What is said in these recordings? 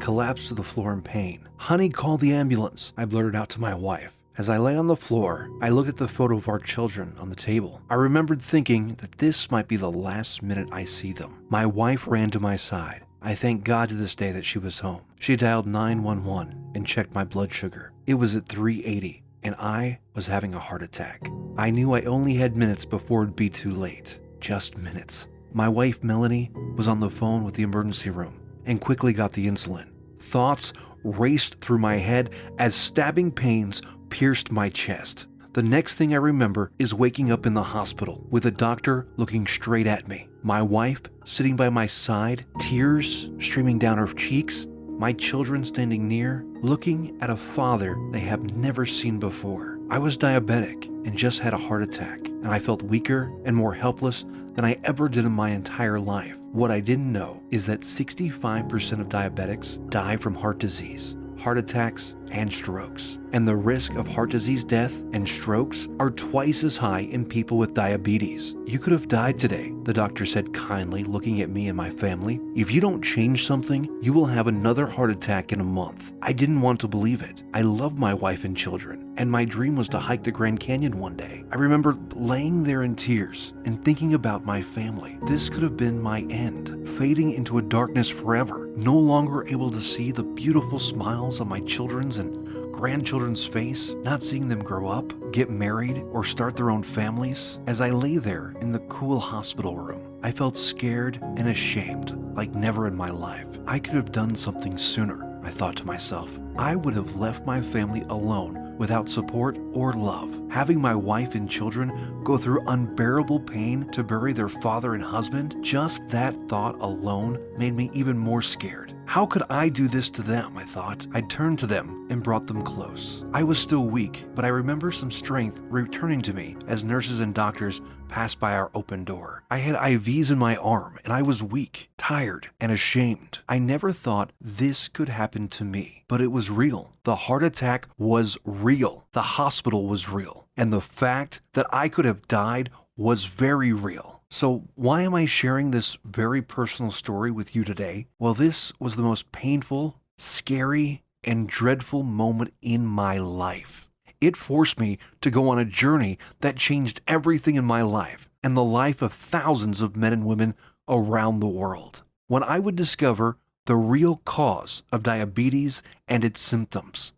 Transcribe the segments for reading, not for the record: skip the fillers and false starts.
collapsed to the floor in pain. "Honey, call the ambulance," I blurted out to my wife. As I lay on the floor, I looked at the photo of our children on the table. I remembered thinking that this might be the last minute I see them. My wife ran to my side. I thank God to this day that she was home. She dialed 911 and checked my blood sugar. It was at 380, and I was having a heart attack. I knew I only had minutes before it'd be too late. Just minutes. My wife, Melanie, was on the phone with the emergency room and quickly got the insulin. Thoughts raced through my head as stabbing pains pierced my chest. The next thing I remember is waking up in the hospital with a doctor looking straight at me, my wife sitting by my side, tears streaming down her cheeks, my children standing near, looking at a father they have never seen before. I was diabetic and just had a heart attack, and I felt weaker and more helpless than I ever did in my entire life. What I didn't know is that 65% of diabetics die from heart disease, heart attacks, and strokes. And the risk of heart disease death and strokes are twice as high in people with diabetes. "You could have died today," the doctor said kindly, looking at me and my family. "If you don't change something, you will have another heart attack in a month." I didn't want to believe it. I love my wife and children, and my dream was to hike the Grand Canyon one day. I remember laying there in tears and thinking about my family. This could have been my end, fading into a darkness forever, no longer able to see the beautiful smiles on my children's and grandchildren's face, not seeing them grow up, get married, or start their own families. As I lay there in the cool hospital room, I felt scared and ashamed like never in my life. I could have done something sooner, I thought to myself. I would have left my family alone without support or love. Having my wife and children go through unbearable pain to bury their father and husband, just that thought alone made me even more scared. How could I do this to them, I thought. I turned to them and brought them close. I was still weak, but I remember some strength returning to me as nurses and doctors passed by our open door. I had IVs in my arm, and I was weak, tired, and ashamed. I never thought this could happen to me, but it was real. The heart attack was real. The hospital was real. And the fact that I could have died was very real. So why am I sharing this very personal story with you today? Well, this was the most painful, scary, and dreadful moment in my life. It forced me to go on a journey that changed everything in my life and the life of thousands of men and women around the world. When I would discover the real cause of diabetes and its symptoms,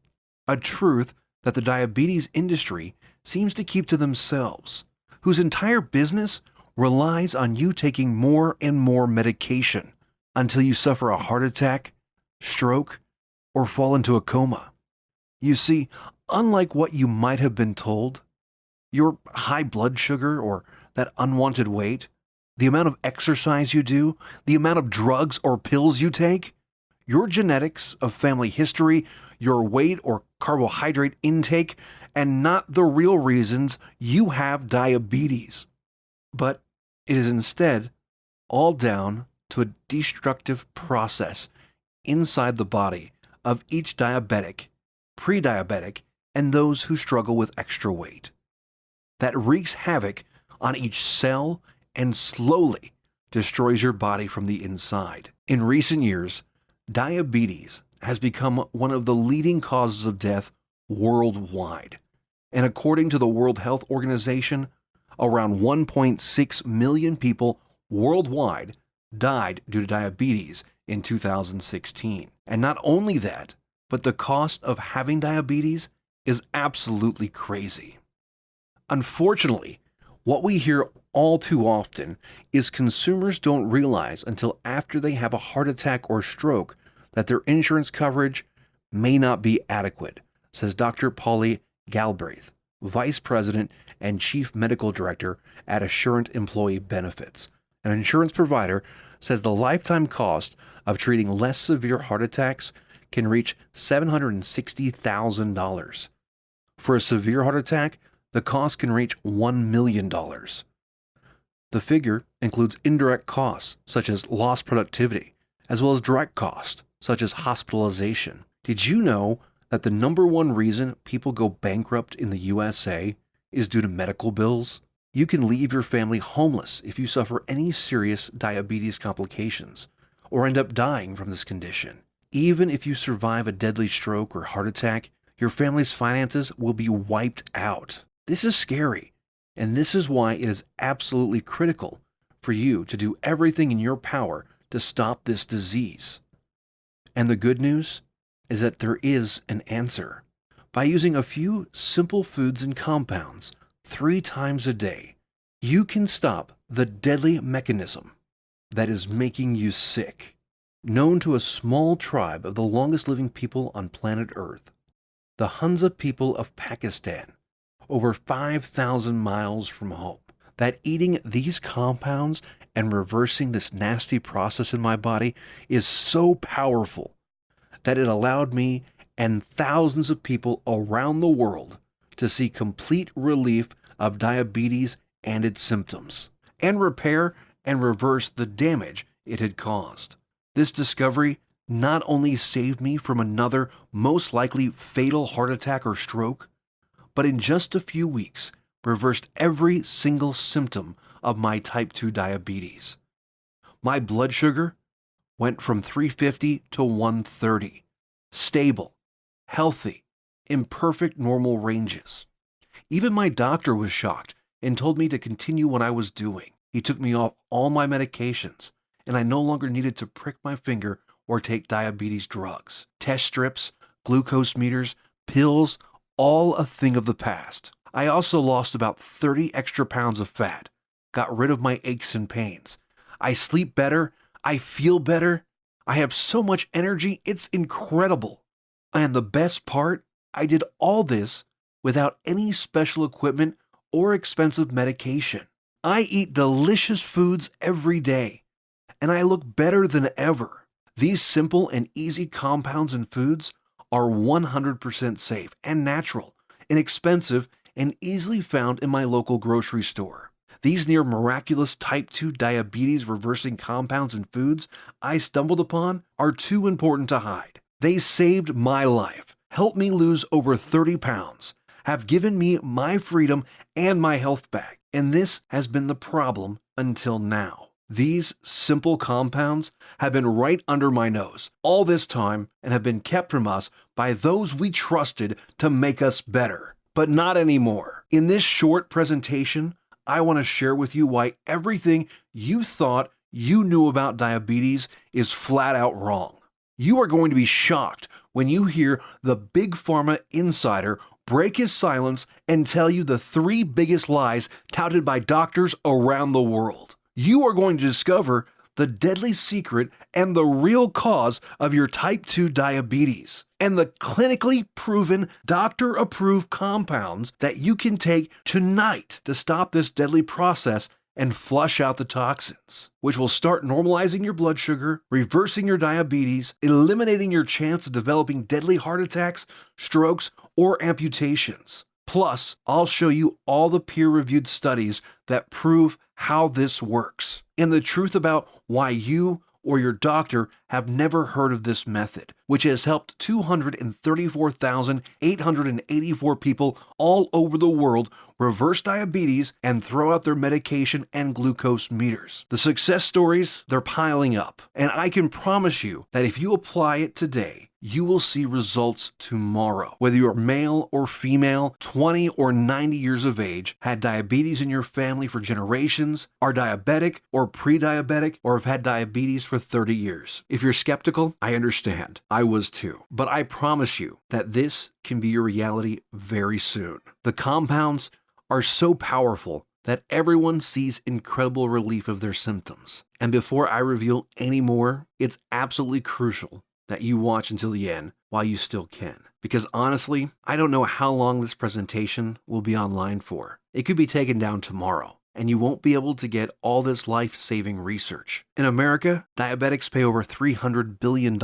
a truth that the diabetes industry seems to keep to themselves, whose entire business relies on you taking more and more medication until you suffer a heart attack, stroke, or fall into a coma. You see, unlike what you might have been told, your high blood sugar or that unwanted weight, the amount of exercise you do, the amount of drugs or pills you take, your genetics of family history, your weight or carbohydrate intake, and not the real reasons you have diabetes. But it is instead all down to a destructive process inside the body of each diabetic, pre-diabetic, and those who struggle with extra weight that wreaks havoc on each cell and slowly destroys your body from the inside. In recent years, diabetes has become one of the leading causes of death worldwide. And according to the World Health Organization, around 1.6 million people worldwide died due to diabetes in 2016. And not only that, but the cost of having diabetes is absolutely crazy. Unfortunately, what we hear all too often is consumers don't realize until after they have a heart attack or stroke that their insurance coverage may not be adequate, says Dr. Polly Galbraith, Vice President and Chief Medical Director at Assurant Employee Benefits. An insurance provider says the lifetime cost of treating less severe heart attacks can reach $760,000. For a severe heart attack, the cost can reach $1 million. The figure includes indirect costs, such as lost productivity, as well as direct costs, such as hospitalization. Did you know that the number one reason people go bankrupt in the USA is due to medical bills? You can leave your family homeless if you suffer any serious diabetes complications or end up dying from this condition. Even if you survive a deadly stroke or heart attack, your family's finances will be wiped out. This is scary, and this is why it is absolutely critical for you to do everything in your power to stop this disease. And the good news is that there is an answer. By using a few simple foods and compounds 3 times a day, you can stop the deadly mechanism that is making you sick. Known to a small tribe of the longest living people on planet Earth, the Hunza people of Pakistan, over 5,000 miles from home, that eating these compounds and reversing this nasty process in my body is so powerful that it allowed me and thousands of people around the world to see complete relief of diabetes and its symptoms, and repair and reverse the damage it had caused. This discovery not only saved me from another most likely fatal heart attack or stroke, but in just a few weeks reversed every single symptom of my type 2 diabetes. My blood sugar went from 350 to 130, stable, healthy, in perfect normal ranges. Even my doctor was shocked and told me to continue what I was doing. He took me off all my medications, and I no longer needed to prick my finger or take diabetes drugs. Test strips, glucose meters, pills, all a thing of the past. I also lost about 30 extra pounds of fat, got rid of my aches and pains. I sleep better, I feel better, I have so much energy, it's incredible. And the best part, I did all this without any special equipment or expensive medication. I eat delicious foods every day, and I look better than ever. These simple and easy compounds and foods are 100% safe and natural, inexpensive, and easily found in my local grocery store. These near miraculous type 2 diabetes reversing compounds and foods I stumbled upon are too important to hide. They saved my life, helped me lose over 30 pounds, have given me my freedom and my health back, and this has been the problem until now. These simple compounds have been right under my nose all this time and have been kept from us by those we trusted to make us better. But not anymore. In this short presentation, I want to share with you why everything you thought you knew about diabetes is flat out wrong. You are going to be shocked when you hear the Big Pharma insider break his silence and tell you the 3 biggest lies touted by doctors around the world. You are going to discover the deadly secret and the real cause of your type 2 diabetes, and the clinically proven doctor-approved compounds that you can take tonight to stop this deadly process and flush out the toxins, which will start normalizing your blood sugar, reversing your diabetes, eliminating your chance of developing deadly heart attacks, strokes, or amputations. Plus, I'll show you all the peer-reviewed studies that prove how this works, and the truth about why you or your doctor have never heard of this method, which has helped 234,884 people all over the world reverse diabetes and throw out their medication and glucose meters. The success stories, they're piling up, and I can promise you that if you apply it today, you will see results tomorrow. Whether you're male or female, 20 or 90 years of age, had diabetes in your family for generations, are diabetic or pre-diabetic, or have had diabetes for 30 years. If you're skeptical, I understand. I was too. But I promise you that this can be your reality very soon. The compounds are so powerful that everyone sees incredible relief of their symptoms. And before I reveal any more, it's absolutely crucial that you watch until the end while you still can. Because honestly, I don't know how long this presentation will be online for. It could be taken down tomorrow, and you won't be able to get all this life-saving research. In America, diabetics pay over $300 billion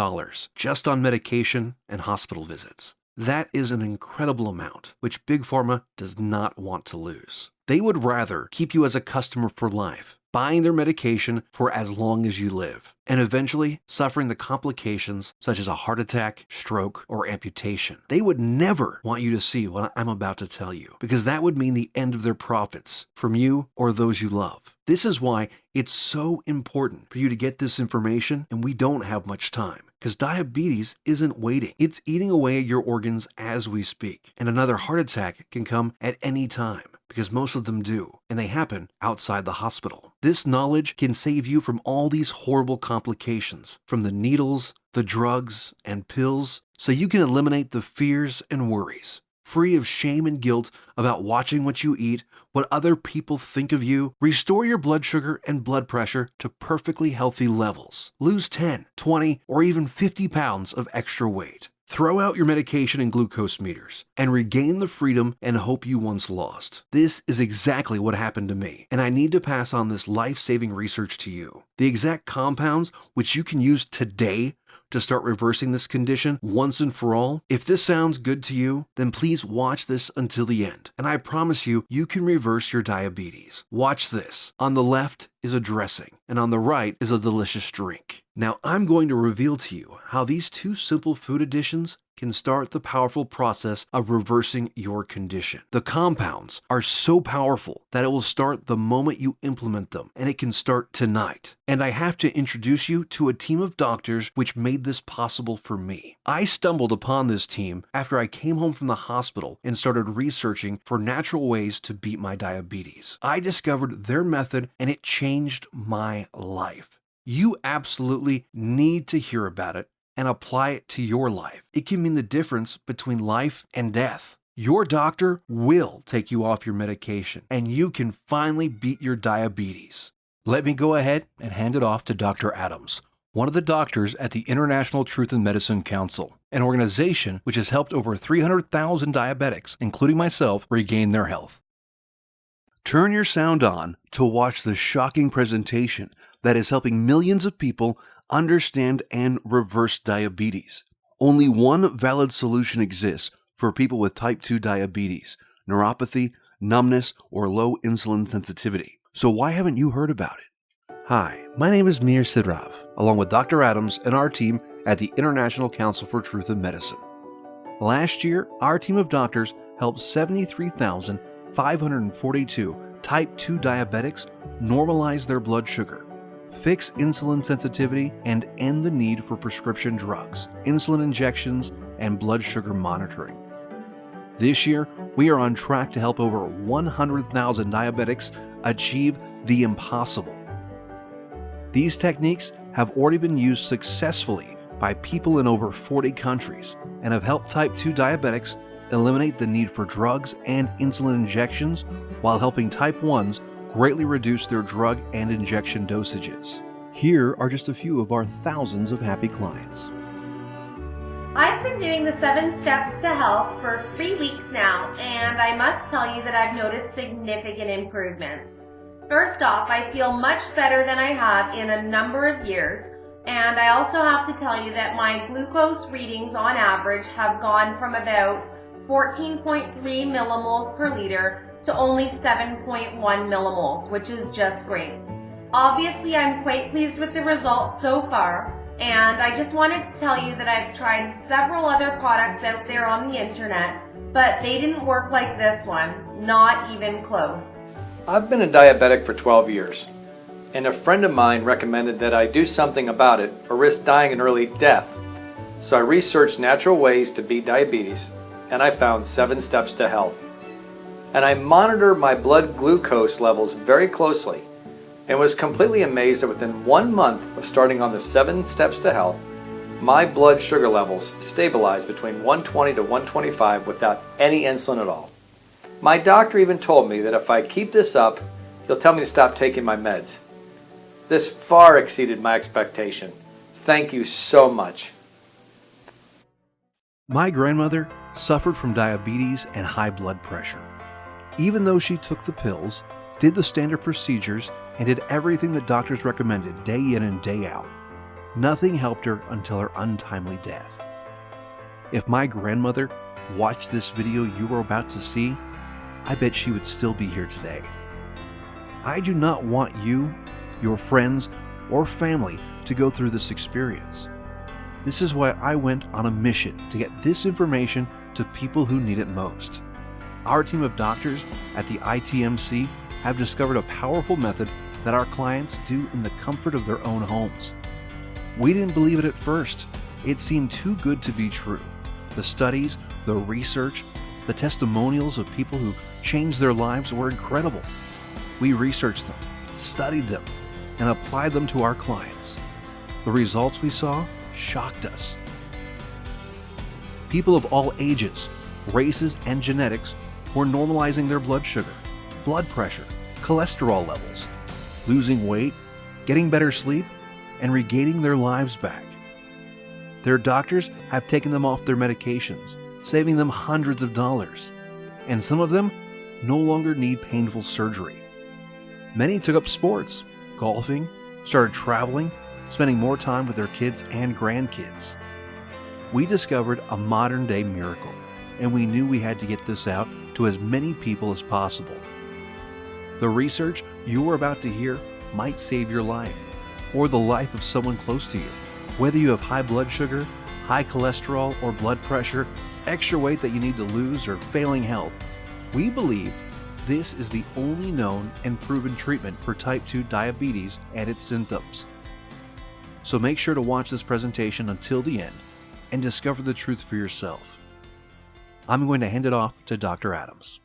just on medication and hospital visits. That is an incredible amount, which Big Pharma does not want to lose. They would rather keep you as a customer for life, buying their medication for as long as you live, and eventually suffering the complications such as a heart attack, stroke, or amputation. They would never want you to see what I'm about to tell you, because that would mean the end of their profits from you or those you love. This is why it's so important for you to get this information, and we don't have much time. because diabetes isn't waiting. It's eating away at your organs as we speak. And another heart attack can come at any time, because most of them do, and they happen outside the hospital. This knowledge can save you from all these horrible complications, from the needles, the drugs, and pills, so you can eliminate the fears and worries. Free of shame and guilt about watching what you eat, what other people think of you, restore your blood sugar and blood pressure to perfectly healthy levels. Lose 10, 20, or even 50 pounds of extra weight. Throw out your medication and glucose meters and regain the freedom and hope you once lost. This is exactly what happened to me, and I need to pass on this life-saving research to you. The exact compounds which you can use today to start reversing this condition once and for all. If this sounds good to you, then please watch this until the end, and I promise you, you can reverse your diabetes. Watch this. On the left is a dressing, and on the right is a delicious drink. Now I'm going to reveal to you how these two simple food additions can start the powerful process of reversing your condition. The compounds are so powerful that it will start the moment you implement them, and it can start tonight. And I have to introduce you to a team of doctors which made this possible for me. I stumbled upon this team after I came home from the hospital and started researching for natural ways to beat my diabetes. I discovered their method, and it changed my life. You absolutely need to hear about it and apply it to your life. It can mean the difference between life and death. Your doctor will take you off your medication, and you can finally beat your diabetes. Let me go ahead and hand it off to Dr. Adams, one of the doctors at the International Truth in Medicine Council, an organization which has helped over 300,000 diabetics, including myself, regain their health. Turn your sound on to watch the shocking presentation that is helping millions of people understand and reverse diabetes. Only one valid solution exists for people with type 2 diabetes, neuropathy, numbness, or low insulin sensitivity. So why haven't you heard about it? Hi, my name is Mir Sidrav, along with Dr. Adams and our team at the International Council for Truth in Medicine. Last year, our team of doctors helped 73,542 type 2 diabetics normalize their blood sugar, fix insulin sensitivity, and end the need for prescription drugs, insulin injections, and blood sugar monitoring. This year, we are on track to help over 100,000 diabetics achieve the impossible. These techniques have already been used successfully by people in over 40 countries and have helped type 2 diabetics eliminate the need for drugs and insulin injections while helping type 1s greatly reduce their drug and injection dosages. Here are just a few of our thousands of happy clients. I've been doing the 7 Steps to Health for 3 weeks now, and I must tell you that I've noticed significant improvements. First off, I feel much better than I have in a number of years, and I also have to tell you that my glucose readings on average have gone from about 14.3 millimoles per liter to only 7.1 millimoles, which is just great. Obviously, I'm quite pleased with the results so far, and I just wanted to tell you that I've tried several other products out there on the internet, but they didn't work like this one, not even close. I've been a diabetic for 12 years, and a friend of mine recommended that I do something about it or risk dying an early death. So I researched natural ways to beat diabetes, and I found 7 Steps to Health. And I monitor my blood glucose levels very closely and was completely amazed that within 1 month of starting on the 7 Steps to Health, my blood sugar levels stabilized between 120 to 125 without any insulin at all. My doctor even told me that if I keep this up, he'll tell me to stop taking my meds. This far exceeded my expectation. Thank you so much. My grandmother suffered from diabetes and high blood pressure. Even though she took the pills, did the standard procedures, and did everything that doctors recommended day in and day out, nothing helped her until her untimely death. If my grandmother watched this video you are about to see, I bet she would still be here today. I do not want you, your friends, or family to go through this experience. This is why I went on a mission to get this information to people who need it most. Our team of doctors at the ITMC have discovered a powerful method that our clients do in the comfort of their own homes. We didn't believe it at first, It seemed too good to be true. The studies, the research, the testimonials of people who changed their lives were incredible. We researched them, studied them, and applied them to our clients. The results we saw shocked us. People of all ages, races, and genetics were normalizing their blood sugar, blood pressure, cholesterol levels, losing weight, getting better sleep, and regaining their lives back. Their doctors have taken them off their medications, saving them hundreds of dollars, and some of them no longer need painful surgery. Many took up sports, golfing, started traveling, spending more time with their kids and grandkids. We discovered a modern-day miracle, and we knew we had to get this out to as many people as possible. The research you are about to hear might save your life, or the life of someone close to you. Whether you have high blood sugar, high cholesterol, or blood pressure, extra weight that you need to lose, or failing health, we believe this is the only known and proven treatment for type 2 diabetes and its symptoms. So make sure to watch this presentation until the end and discover the truth for yourself. I'm going to hand it off to Dr. Adams.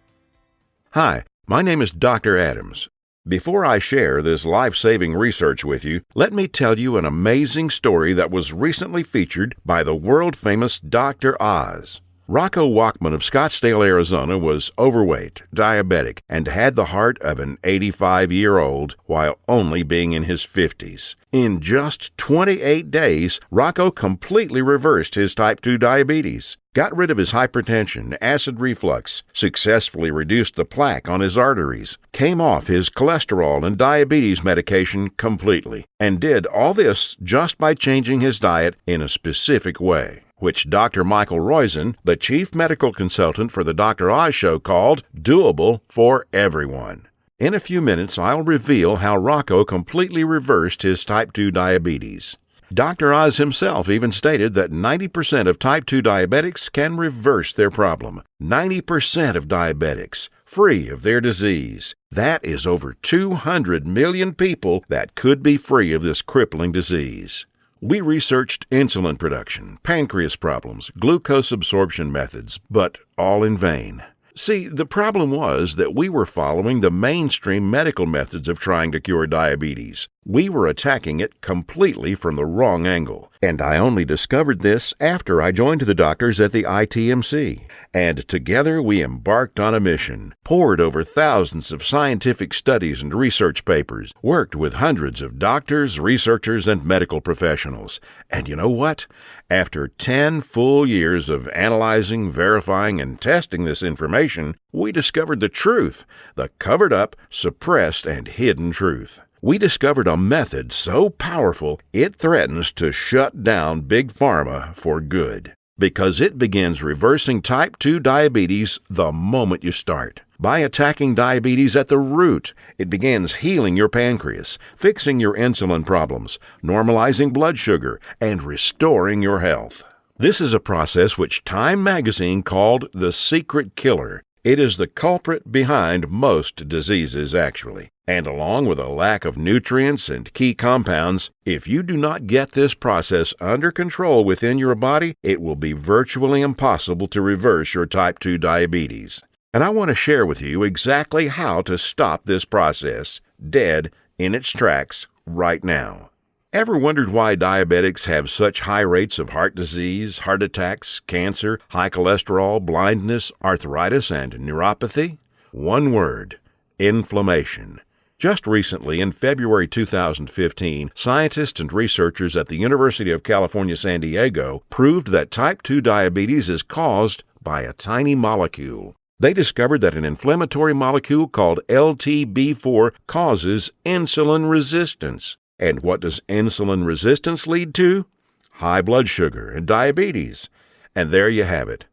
Hi, my name is Dr. Adams. Before I share this life-saving research with you, let me tell you an amazing story that was recently featured by the world-famous Dr. Oz. Rocco Walkman of Scottsdale, Arizona was overweight, diabetic, and had the heart of an 85-year-old while only being in his 50s. In just 28 days, Rocco completely reversed his type 2 diabetes, got rid of his hypertension, acid reflux, successfully reduced the plaque on his arteries, came off his cholesterol and diabetes medication completely, and did all this just by changing his diet in a specific way, which Dr. Michael Roizen, the chief medical consultant for the Dr. Oz Show, called doable for everyone. In a few minutes, I'll reveal how Rocco completely reversed his type 2 diabetes. Dr. Oz himself even stated that 90% of type 2 diabetics can reverse their problem. 90% of diabetics free of their disease. That is over 200 million people that could be free of this crippling disease. We researched insulin production, pancreas problems, glucose absorption methods, but all in vain. See, the problem was that we were following the mainstream medical methods of trying to cure diabetes. We were attacking it completely from the wrong angle, and I only discovered this after I joined the doctors at the ITMC. And together we embarked on a mission, pored over thousands of scientific studies and research papers, worked with hundreds of doctors, researchers, and medical professionals. And you know what? After 10 full years of analyzing, verifying, and testing this information, we discovered the truth, the covered-up, suppressed, and hidden truth. We discovered a method so powerful it threatens to shut down Big Pharma for good, because it begins reversing type 2 diabetes the moment you start. By attacking diabetes at the root, it begins healing your pancreas, fixing your insulin problems, normalizing blood sugar, and restoring your health. This is a process which Time magazine called the secret killer. It is the culprit behind most diseases, actually. And along with a lack of nutrients and key compounds, if you do not get this process under control within your body, it will be virtually impossible to reverse your type 2 diabetes. And I want to share with you exactly how to stop this process dead in its tracks right now. Ever wondered why diabetics have such high rates of heart disease, heart attacks, cancer, high cholesterol, blindness, arthritis, and neuropathy? One word: inflammation. Just recently, in February 2015, scientists and researchers at the University of California, San Diego proved that type 2 diabetes is caused by a tiny molecule. They discovered that an inflammatory molecule called LTB4 causes insulin resistance. And what does insulin resistance lead to? High blood sugar and diabetes. And there you have it.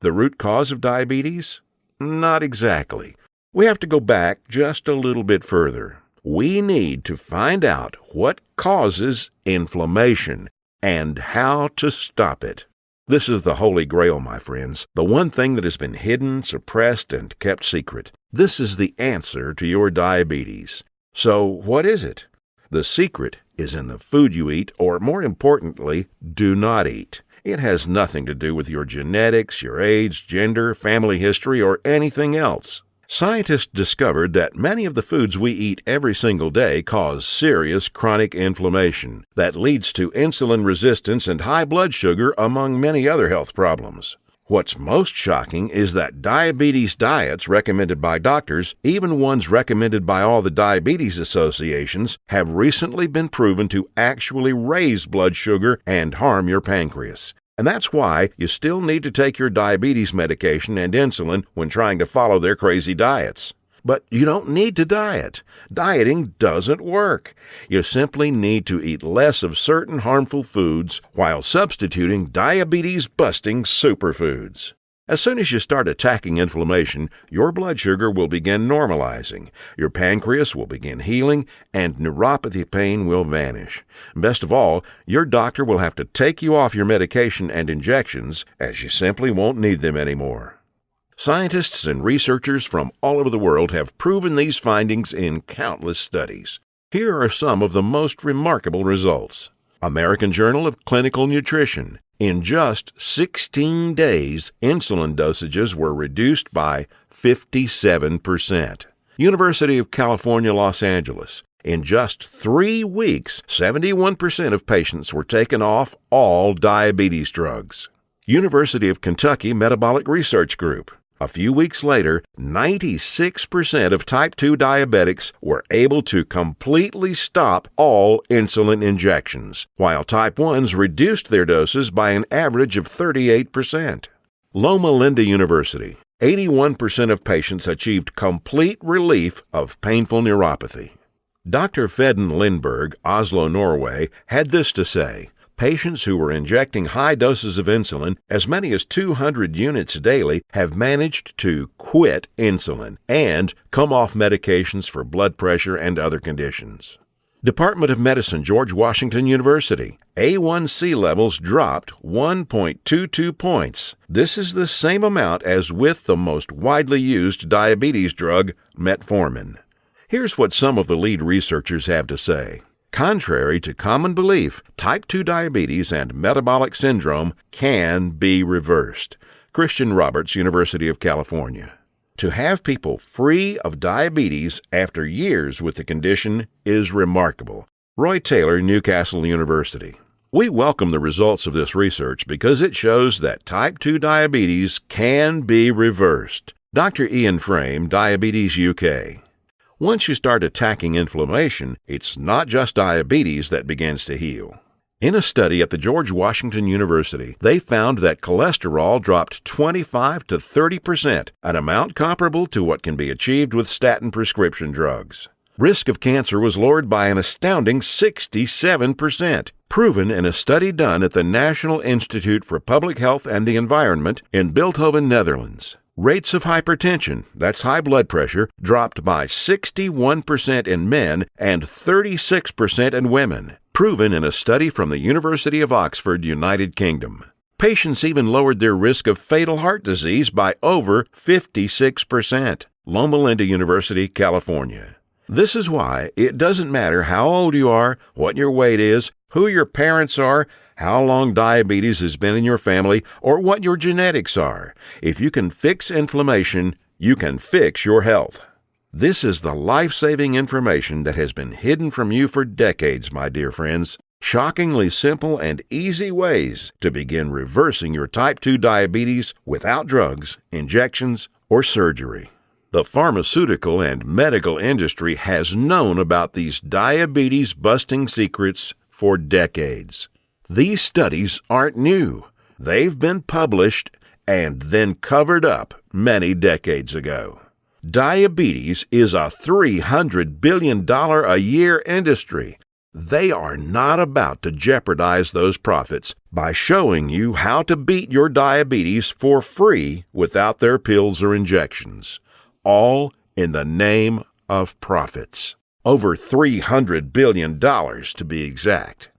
The root cause of diabetes? Not exactly. We have to go back just a little bit further. We need to find out what causes inflammation and how to stop it. This is the Holy Grail, my friends, the one thing that has been hidden, suppressed, and kept secret. This is the answer to your diabetes. So what is it? The secret is in the food you eat, or more importantly, do not eat. It has nothing to do with your genetics, your age, gender, family history, or anything else. Scientists discovered that many of the foods we eat every single day cause serious chronic inflammation that leads to insulin resistance and high blood sugar, among many other health problems. What's most shocking is that diabetes diets recommended by doctors, even ones recommended by all the diabetes associations, have recently been proven to actually raise blood sugar and harm your pancreas. And that's why you still need to take your diabetes medication and insulin when trying to follow their crazy diets. But you don't need to diet. Dieting doesn't work. You simply need to eat less of certain harmful foods while substituting diabetes-busting superfoods. As soon as you start attacking inflammation, your blood sugar will begin normalizing, your pancreas will begin healing, and neuropathy pain will vanish. Best of all, your doctor will have to take you off your medication and injections, as you simply won't need them anymore. Scientists and researchers from all over the world have proven these findings in countless studies. Here are some of the most remarkable results. American Journal of Clinical Nutrition. In just 16 days, insulin dosages were reduced by 57%. University of California, Los Angeles. In just 3 weeks, 71% of patients were taken off all diabetes drugs. University of Kentucky Metabolic Research Group. A few weeks later, 96% of type 2 diabetics were able to completely stop all insulin injections, while type 1s reduced their doses by an average of 38%. Loma Linda University. 81% of patients achieved complete relief of painful neuropathy. Dr. Fedden Lindberg, Oslo, Norway, had this to say: patients who were injecting high doses of insulin, as many as 200 units daily, have managed to quit insulin and come off medications for blood pressure and other conditions. Department of Medicine, George Washington University. A1C levels dropped 1.22 points. This is the same amount as with the most widely used diabetes drug, metformin. Here's what some of the lead researchers have to say. Contrary to common belief, type 2 diabetes and metabolic syndrome can be reversed. Christian Roberts, University of California. To have people free of diabetes after years with the condition is remarkable. Roy Taylor, Newcastle University. We welcome the results of this research because it shows that type 2 diabetes can be reversed. Dr. Ian Frame, Diabetes UK. Once you start attacking inflammation, it's not just diabetes that begins to heal. In a study at the George Washington University, they found that cholesterol dropped 25 to 30%, an amount comparable to what can be achieved with statin prescription drugs. Risk of cancer was lowered by an astounding 67%, proven in a study done at the National Institute for Public Health and the Environment in Bilthoven, Netherlands. Rates of hypertension, that's high blood pressure, dropped by 61% in men and 36% in women, proven in a study from the University of Oxford, United Kingdom. Patients even lowered their risk of fatal heart disease by over 56%. Loma Linda University, California. This is why it doesn't matter how old you are, what your weight is, who your parents are, how long diabetes has been in your family, or what your genetics are. If you can fix inflammation, you can fix your health. This is the life-saving information that has been hidden from you for decades, my dear friends. Shockingly simple and easy ways to begin reversing your type 2 diabetes without drugs, injections, or surgery. The pharmaceutical and medical industry has known about these diabetes-busting secrets for decades. These studies aren't new. They've been published and then covered up many decades ago. Diabetes is a $300 billion a year industry. They are not about to jeopardize those profits by showing you how to beat your diabetes for free without their pills or injections. All in the name of profits. Over $300 billion to be exact.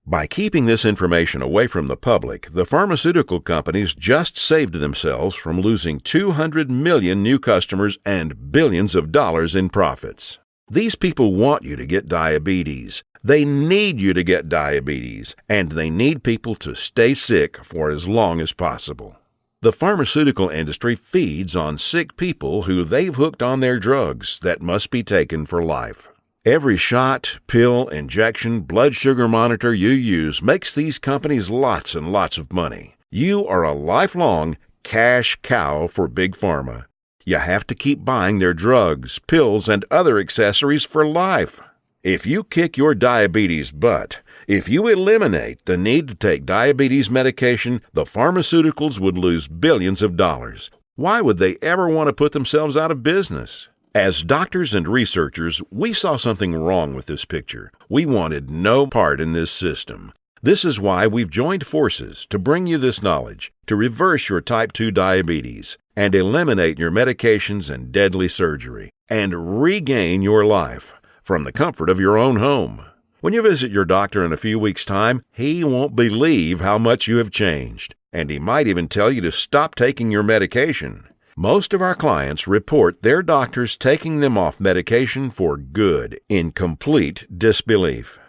By keeping this information away from the public, the pharmaceutical companies just saved themselves from losing 200 million new customers and billions of dollars in profits. These people want you to get diabetes. They need you to get diabetes, and they need people to stay sick for as long as possible. The pharmaceutical industry feeds on sick people who they've hooked on their drugs that must be taken for life. Every shot, pill, injection, blood sugar monitor you use makes these companies lots and lots of money. You are a lifelong cash cow for Big Pharma. You have to keep buying their drugs, pills, and other accessories for life. If you kick your diabetes butt, if you eliminate the need to take diabetes medication, the pharmaceuticals would lose billions of dollars. Why would they ever want to put themselves out of business? As doctors and researchers, we saw something wrong with this picture. We wanted no part in this system. This is why we've joined forces to bring you this knowledge, to reverse your type 2 diabetes, and eliminate your medications and deadly surgery, and regain your life from the comfort of your own home. When you visit your doctor in a few weeks' time, he won't believe how much you have changed, and he might even tell you to stop taking your medication. Most of our clients report their doctors taking them off medication for good, in complete disbelief.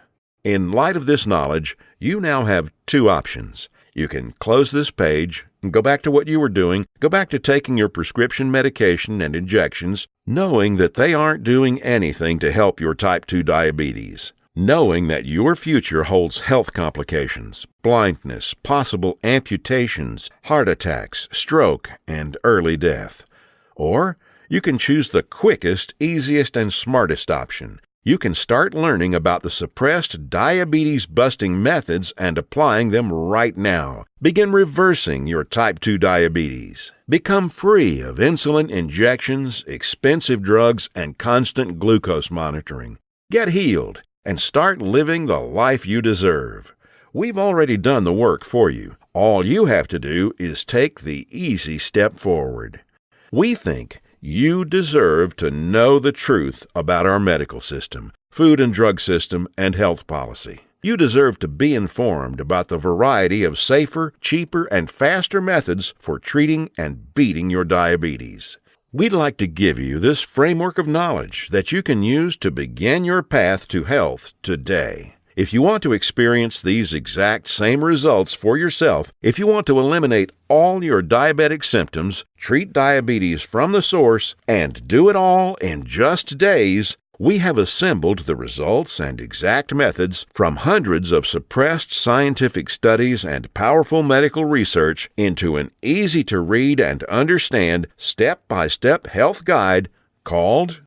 In light of this knowledge, you now have two options. You can close this page and go back to what you were doing, go back to taking your prescription medication and injections, knowing that they aren't doing anything to help your type 2 diabetes, knowing that your future holds health complications, blindness, possible amputations, heart attacks, stroke, and early death. Or you can choose the quickest, easiest, and smartest option. You can start learning about the suppressed diabetes-busting methods and applying them right now. Begin reversing your type 2 diabetes. Become free of insulin injections, expensive drugs, and constant glucose monitoring. Get healed and start living the life you deserve. We've already done the work for you. All you have to do is take the easy step forward. We think you deserve to know the truth about our medical system, food and drug system, and health policy. You deserve to be informed about the variety of safer, cheaper, and faster methods for treating and beating your diabetes. We'd like to give you this framework of knowledge that you can use to begin your path to health today. If you want to experience these exact same results for yourself, if you want to eliminate all your diabetic symptoms, treat diabetes from the source, and do it all in just days, we have assembled the results and exact methods from hundreds of suppressed scientific studies and powerful medical research into an easy-to-read and understand step-by-step health guide called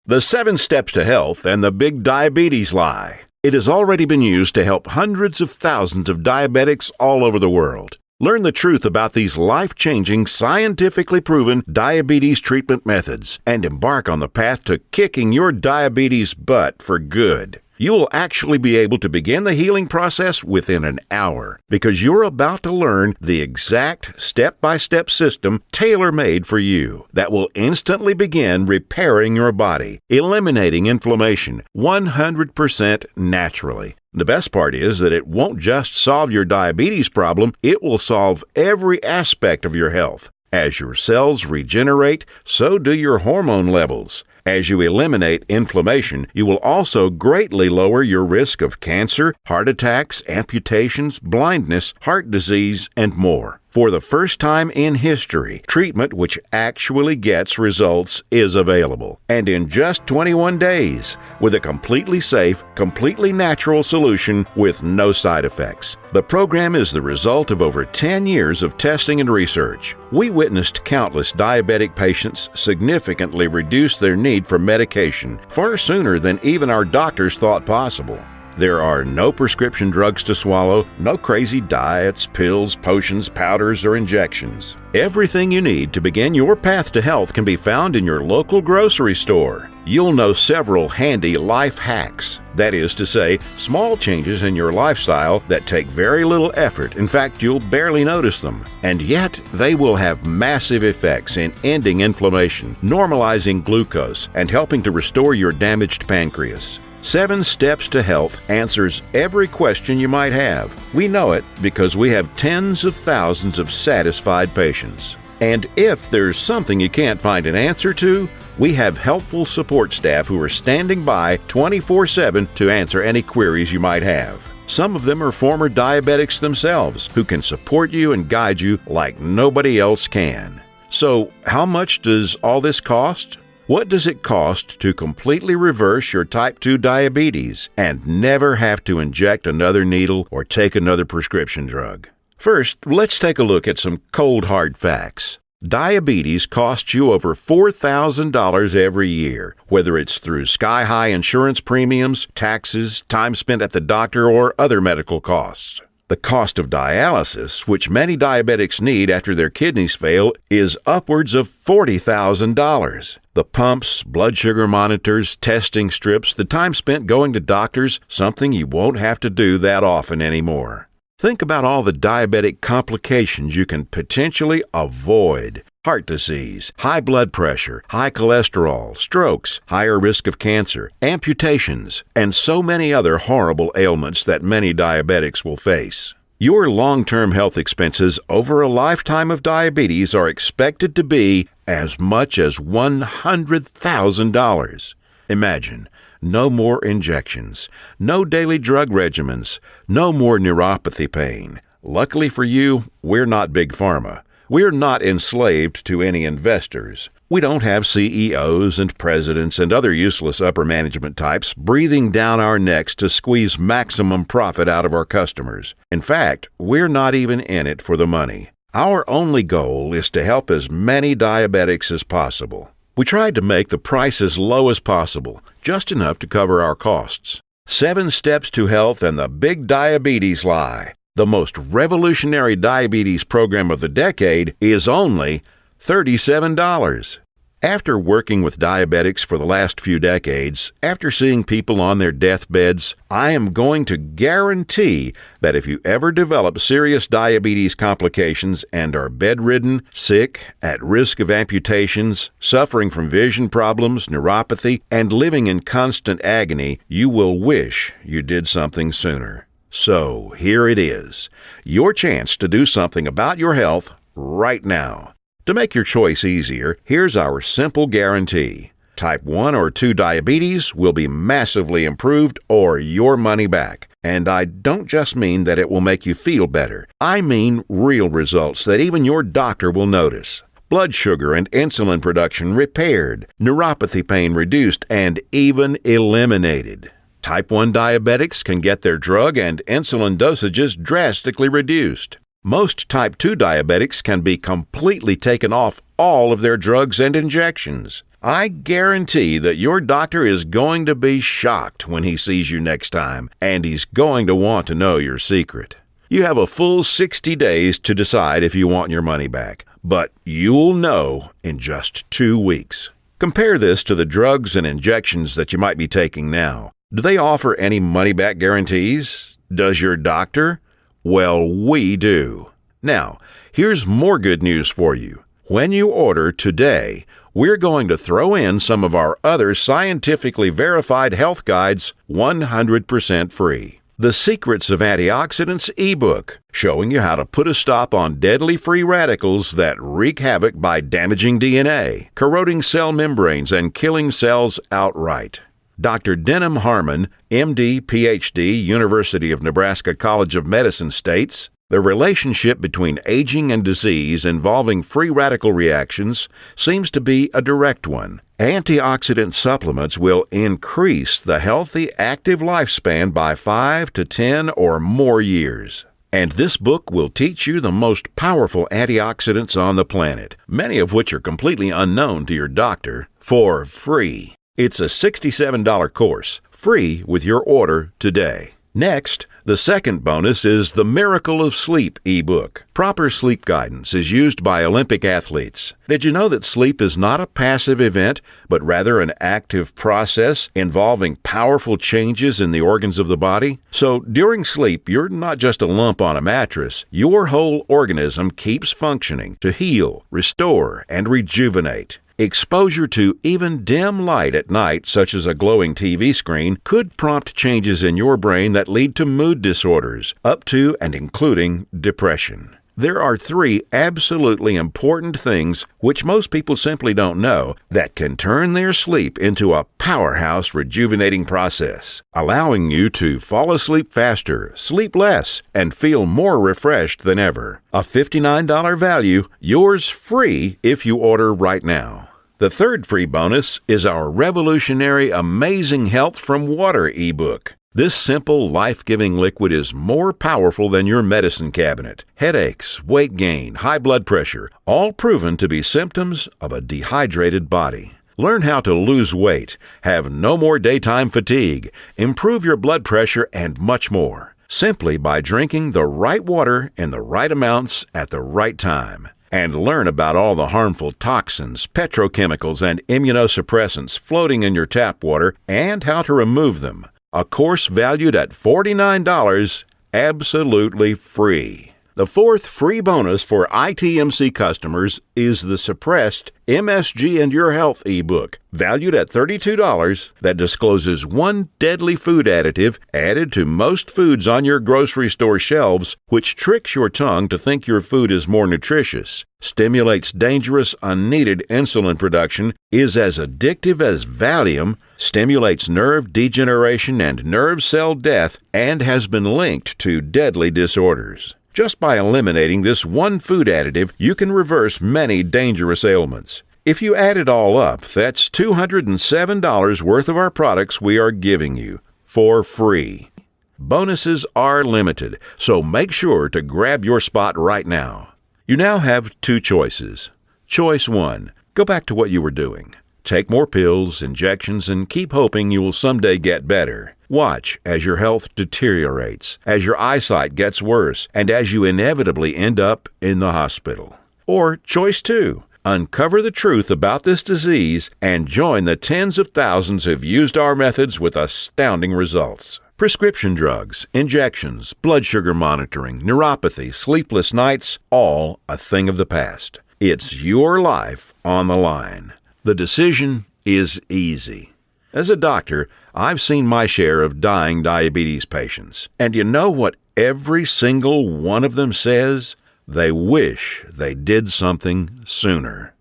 The 7 Steps to Health and the Big Diabetes Lie. It has already been used to help hundreds of thousands of diabetics all over the world. Learn the truth about these life-changing, scientifically proven diabetes treatment methods and embark on the path to kicking your diabetes butt for good. You will actually be able to begin the healing process within an hour because you're about to learn the exact step-by-step system tailor-made for you that will instantly begin repairing your body, eliminating inflammation 100% naturally. The best part is that it won't just solve your diabetes problem, it will solve every aspect of your health. As your cells regenerate, so do your hormone levels. As you eliminate inflammation, you will also greatly lower your risk of cancer, heart attacks, amputations, blindness, heart disease, and more. For the first time in history, treatment which actually gets results is available, and in just 21 days, with a completely safe, completely natural solution with no side effects. The program is the result of over 10 years of testing and research. We witnessed countless diabetic patients significantly reduce their need for medication far sooner than even our doctors thought possible. There are no prescription drugs to swallow, no crazy diets, pills, potions, powders, or injections. Everything you need to begin your path to health can be found in your local grocery store. You'll know several handy life hacks. That is to say, small changes in your lifestyle that take very little effort. In fact, you'll barely notice them. And yet, they will have massive effects in ending inflammation, normalizing glucose, and helping to restore your damaged pancreas. 7 Steps to Health answers every question you might have. We know it because we have tens of thousands of satisfied patients. And if there's something you can't find an answer to, We have helpful support staff who are standing by 24/7 to answer any queries you might have. Some of them are former diabetics themselves who can support you and guide you like nobody else can. So, how much does all this cost? What does it cost to completely reverse your type 2 diabetes and never have to inject another needle or take another prescription drug? First, let's take a look at some cold hard facts. Diabetes costs you over $4,000 every year, whether it's through sky-high insurance premiums, taxes, time spent at the doctor, or other medical costs. The cost of dialysis, which many diabetics need after their kidneys fail, is upwards of $40,000. The pumps, blood sugar monitors, testing strips, the time spent going to doctors, something you won't have to do that often anymore. Think about all the diabetic complications you can potentially avoid. Heart disease, high blood pressure, high cholesterol, strokes, higher risk of cancer, amputations, and so many other horrible ailments that many diabetics will face. Your long-term health expenses over a lifetime of diabetes are expected to be as much as $100,000. Imagine, no more injections, no daily drug regimens, no more neuropathy pain. Luckily for you, we're not Big Pharma. We're not enslaved to any investors. We don't have CEOs and presidents and other useless upper management types breathing down our necks to squeeze maximum profit out of our customers. In fact, we're not even in it for the money. Our only goal is to help as many diabetics as possible. We tried to make the price as low as possible, just enough to cover our costs. 7 steps to health and the big diabetes lie. The most revolutionary diabetes program of the decade is only $37. After working with diabetics for the last few decades, after seeing people on their deathbeds, I am going to guarantee that if you ever develop serious diabetes complications and are bedridden, sick, at risk of amputations, suffering from vision problems, neuropathy, and living in constant agony, you will wish you did something sooner. So, here it is, your chance to do something about your health right now. To make your choice easier, here's our simple guarantee. Type 1 or 2 diabetes will be massively improved or your money back. And I don't just mean that it will make you feel better. I mean real results that even your doctor will notice. Blood sugar and insulin production repaired, neuropathy pain reduced, and even eliminated. Type 1 diabetics can get their drug and insulin dosages drastically reduced. Most type 2 diabetics can be completely taken off all of their drugs and injections. I guarantee that your doctor is going to be shocked when he sees you next time, and he's going to want to know your secret. You have a full 60 days to decide if you want your money back, but you'll know in just 2 weeks. Compare this to the drugs and injections that you might be taking now. Do they offer any money-back guarantees? Does your doctor? Well, we do. Now, here's more good news for you. When you order today, we're going to throw in some of our other scientifically verified health guides 100% free. The Secrets of Antioxidants ebook, showing you how to put a stop on deadly free radicals that wreak havoc by damaging DNA, corroding cell membranes, and killing cells outright. Dr. Denham Harmon, MD, PhD, University of Nebraska College of Medicine states, the relationship between aging and disease involving free radical reactions seems to be a direct one. Antioxidant supplements will increase the healthy, active lifespan by 5 to 10 or more years. And this book will teach you the most powerful antioxidants on the planet, many of which are completely unknown to your doctor, for free. It's a $67 course, free with your order today. Next, the second bonus is the Miracle of Sleep ebook. Proper sleep guidance is used by Olympic athletes. Did you know that sleep is not a passive event, but rather an active process involving powerful changes in the organs of the body? So during sleep, you're not just a lump on a mattress. Your whole organism keeps functioning to heal, restore, and rejuvenate. Exposure to even dim light at night, such as a glowing TV screen, could prompt changes in your brain that lead to mood disorders, up to and including depression. There are 3 absolutely important things which most people simply don't know that can turn their sleep into a powerhouse rejuvenating process, allowing you to fall asleep faster, sleep less, and feel more refreshed than ever. A $59 value, yours free if you order right now. The third free bonus is our revolutionary Amazing Health from Water ebook. This simple, life-giving liquid is more powerful than your medicine cabinet. Headaches, weight gain, high blood pressure, all proven to be symptoms of a dehydrated body. Learn how to lose weight, have no more daytime fatigue, improve your blood pressure, and much more, simply by drinking the right water in the right amounts at the right time. And learn about all the harmful toxins, petrochemicals, and immunosuppressants floating in your tap water and how to remove them. A course valued at $49, absolutely free. The fourth free bonus for ITMC customers is the suppressed MSG and Your Health ebook, valued at $32, that discloses one deadly food additive added to most foods on your grocery store shelves, which tricks your tongue to think your food is more nutritious, stimulates dangerous, unneeded insulin production, is as addictive as Valium, stimulates nerve degeneration and nerve cell death, and has been linked to deadly disorders. Just by eliminating this one food additive, you can reverse many dangerous ailments. If you add it all up, that's $207 worth of our products we are giving you for free. Bonuses are limited, so make sure to grab your spot right now. You now have 2 choices. Choice 1, go back to what you were doing. Take more pills, injections, and keep hoping you will someday get better. Watch as your health deteriorates, as your eyesight gets worse, and as you inevitably end up in the hospital. Or choice 2, uncover the truth about this disease and join the tens of thousands who've used our methods with astounding results. Prescription drugs, injections, blood sugar monitoring, neuropathy, sleepless nights, all a thing of the past. It's your life on the line. The decision is easy. As a doctor, I've seen my share of dying diabetes patients. And you know what every single one of them says? They wish they did something sooner.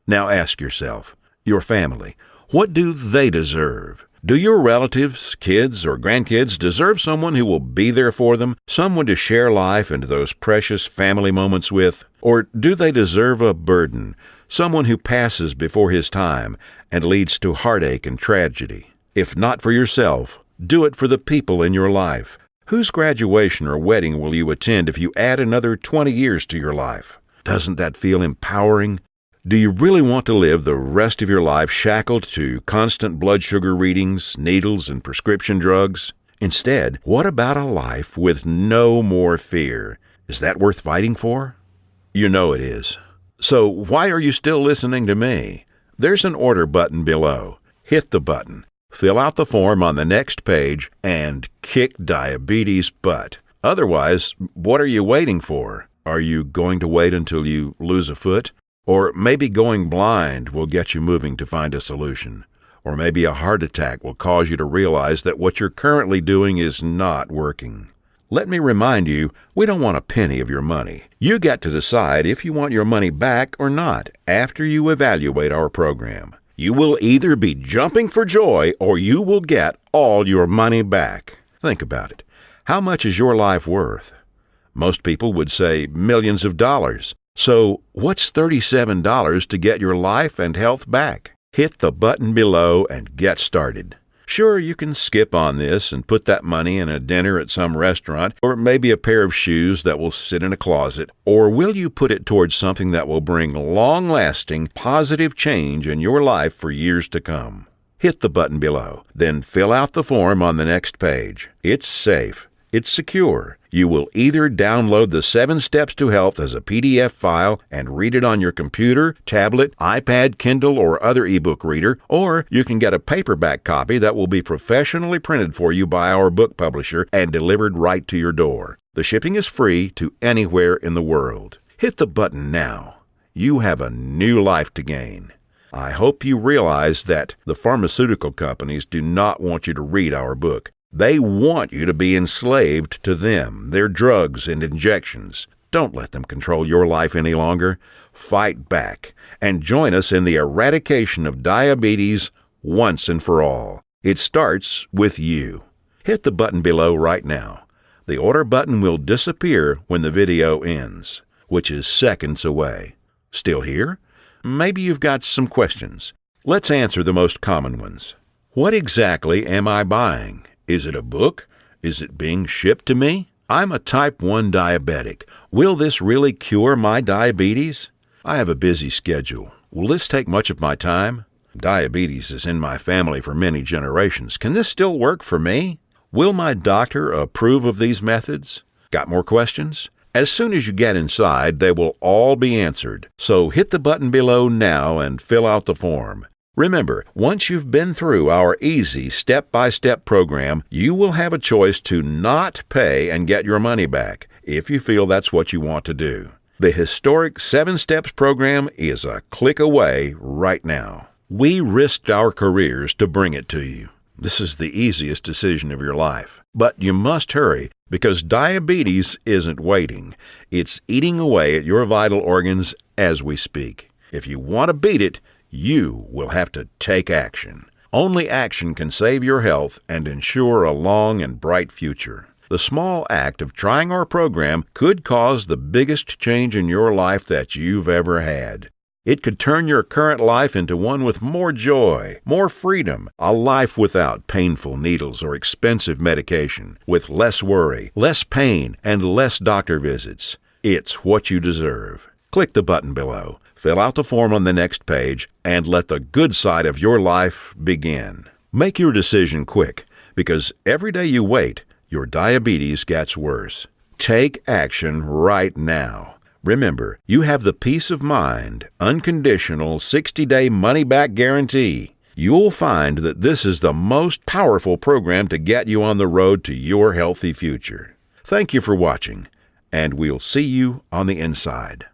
Now ask yourself, your family, what do they deserve? Do your relatives, kids, or grandkids deserve someone who will be there for them, someone to share life and those precious family moments with? Or do they deserve a burden, someone who passes before his time and leads to heartache and tragedy? If not for yourself, do it for the people in your life. Whose graduation or wedding will you attend if you add another 20 years to your life? Doesn't that feel empowering? Do you really want to live the rest of your life shackled to constant blood sugar readings, needles, and prescription drugs? Instead, what about a life with no more fear? Is that worth fighting for? You know it is. So why are you still listening to me? There's an order button below. Hit the button, fill out the form on the next page, and kick diabetes butt. Otherwise, what are you waiting for? Are you going to wait until you lose a foot? Or maybe going blind will get you moving to find a solution. Or maybe a heart attack will cause you to realize that what you're currently doing is not working. Let me remind you, we don't want a penny of your money. You get to decide if you want your money back or not after you evaluate our program. You will either be jumping for joy or you will get all your money back. Think about it. How much is your life worth? Most people would say millions of dollars. So what's $37 to get your life and health back? Hit the button below and get started. Sure, you can skip on this and put that money in a dinner at some restaurant, or maybe a pair of shoes that will sit in a closet. Or will you put it towards something that will bring long-lasting, positive change in your life for years to come? Hit the button below, then fill out the form on the next page. It's safe. It's secure. You will either download the 7 Steps to Health as a PDF file and read it on your computer, tablet, iPad, Kindle, or other ebook reader, or you can get a paperback copy that will be professionally printed for you by our book publisher and delivered right to your door. The shipping is free to anywhere in the world. Hit the button now. You have a new life to gain. I hope you realize that the pharmaceutical companies do not want you to read our book. They want you to be enslaved to them, their drugs and injections. Don't let them control your life any longer. Fight back and join us in the eradication of diabetes once and for all. It starts with you. Hit the button below right now. The order button will disappear when the video ends, which is seconds away. Still here? Maybe you've got some questions. Let's answer the most common ones. What exactly am I buying? Is it a book? Is it being shipped to me? I'm a type 1 diabetic. Will this really cure my diabetes? I have a busy schedule. Will this take much of my time? Diabetes is in my family for many generations. Can this still work for me? Will my doctor approve of these methods? Got more questions? As soon as you get inside, they will all be answered. So hit the button below now and fill out the form. Remember, once you've been through our easy step-by-step program, you will have a choice to not pay and get your money back, if you feel that's what you want to do. The historic 7 Steps program is a click away right now. We risked our careers to bring it to you. This is the easiest decision of your life. But you must hurry, because diabetes isn't waiting. It's eating away at your vital organs as we speak. If you want to beat it, you will have to take action. Only action can save your health and ensure a long and bright future. The small act of trying our program could cause the biggest change in your life that you've ever had. It could turn your current life into one with more joy, more freedom, a life without painful needles or expensive medication, with less worry, less pain, and less doctor visits. It's what you deserve. Click the button below, fill out the form on the next page, and let the good side of your life begin. Make your decision quick, because every day you wait, your diabetes gets worse. Take action right now. Remember, you have the peace of mind, unconditional 60-day money-back guarantee. You'll find that this is the most powerful program to get you on the road to your healthy future. Thank you for watching, and we'll see you on the inside.